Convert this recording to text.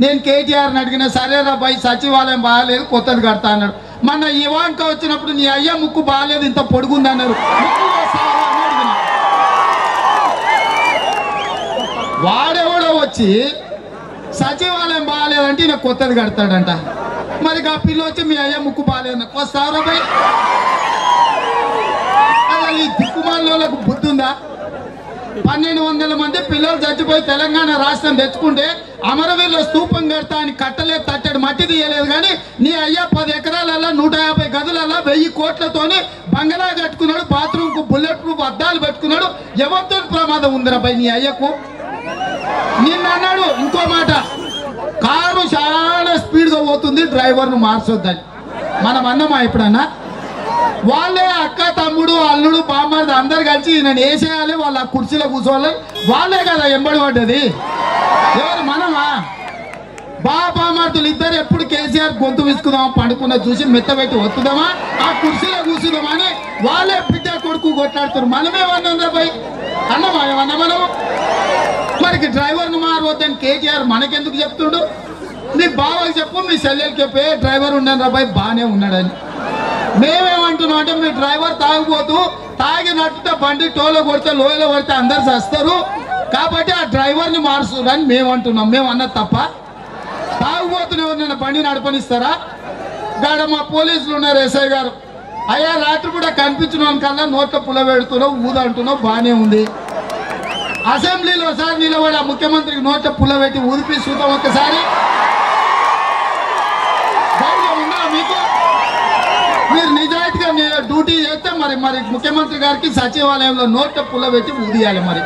నేను కేటీఆర్ని అడిగిన సరేరా బాయ్ సచివాలయం బాగాలేదు కొత్తది కడతా అన్నాడు. మన ఇవాంక వచ్చినప్పుడు నీ అయ్యా ముక్కు బాగాలేదు ఇంత పొడుగుంది అన్నారు. వాడెవడో వచ్చి సచివాలయం బాగాలేదంటే ఈయన కొత్తది కడతాడంట. మరి ఆ పిల్ల వచ్చి మీ అయ్యా ముక్కు బాగాలేదు వస్తారా బాయ్? ఈ దిక్కుమాలకు బుద్ధి ఉందా? 1200 మంది పిల్లలు చచ్చిపోయి తెలంగాణ రాష్ట్రం తెచ్చుకుంటే అమరవీరుల స్తూపం కడతా అని కట్టలేదు, తట్టడు మట్టి తీయలేదు. కానీ నీ అయ్యా 10 ఎకరాలలో 150 గదులలో 1000 కోట్లతోని బంగళా కట్టుకున్నాడు, బాత్రూమ్కు బుల్లెట్ ప్రూఫ్ అద్దాలు పెట్టుకున్నాడు. ఎవరితో ప్రమాదం ఉందిరా భయ్ నీ అయ్యకు? నిన్న అన్నాడు ఇంకో మాట, కారు చాలా స్పీడ్గా పోతుంది డ్రైవర్ను మార్చొద్దని. మనం అన్నమా ఎప్పుడన్నా? వాళ్ళే అక్క తమ్ముడు అల్లుడు బామ్మది అందరు కలిసి నన్ను వేసేయాలి, వాళ్ళ కుర్చీలో కూర్చోవాలి. వాళ్ళే కదా ఎంబడి పడ్డది. ఎవరు మనమా? బామార్తులు ఇద్దరు ఎప్పుడు కేసీఆర్ గొంతు విసుకుందామా, పండుకున్న చూసి మెత్తబెట్టి వస్తుందామా, ఆ కుర్చీలో కూర్చుందామా అని వాళ్ళే బిడ్డ కొడుకు కొట్లాడుతారు. మనమేమన్నా పోయి అన్నమా ఏమన్నా మనము? మరికి డ్రైవర్ను మారవద్దని కేటీఆర్ మనకెందుకు చెప్తుడు? నీ బావకి చెప్పు, మీ చెల్లెలకి చెప్పే డ్రైవర్ ఉన్నాను రా బాయ్ బాగానే ఉన్నాడని. మేమేమంటున్నాం అంటే మీ డ్రైవర్ తాగిపోతూ తాగినట్టు బండి టోలో కొడితే లోయలో కొడితే అందరు చేస్తారు కాబట్టి ఆ డ్రైవర్ని మార్చుదని మేమంటున్నాం. మేము అన్నది తప్ప? తాగిపోతున్న ఎవరినైనా బండి నడపనిస్తారా? గాడ మా పోలీసులు ఉన్నారు ఎస్ఐ గారు, అయ్యా రాత్రి కూడా కనిపించిన కల్లా నోట్ల పుల్ల పెడుతున్నావు ఊదంటున్నావు బాగానే ఉంది. అసెంబ్లీలో ఒకసారి నిలబడి ఆ ముఖ్యమంత్రికి నోట్ల పుల్ల పెట్టి ఊదిపి చూద్దాం ఒక్కసారి. ధైర్యం ఉందా మీకు? మీరు నిజాయితీగా డ్యూటీ చేస్తే మరి ముఖ్యమంత్రి గారికి సచివాలయంలో నోట్ల పుల్ల పెట్టి ఊదియాలి మరి.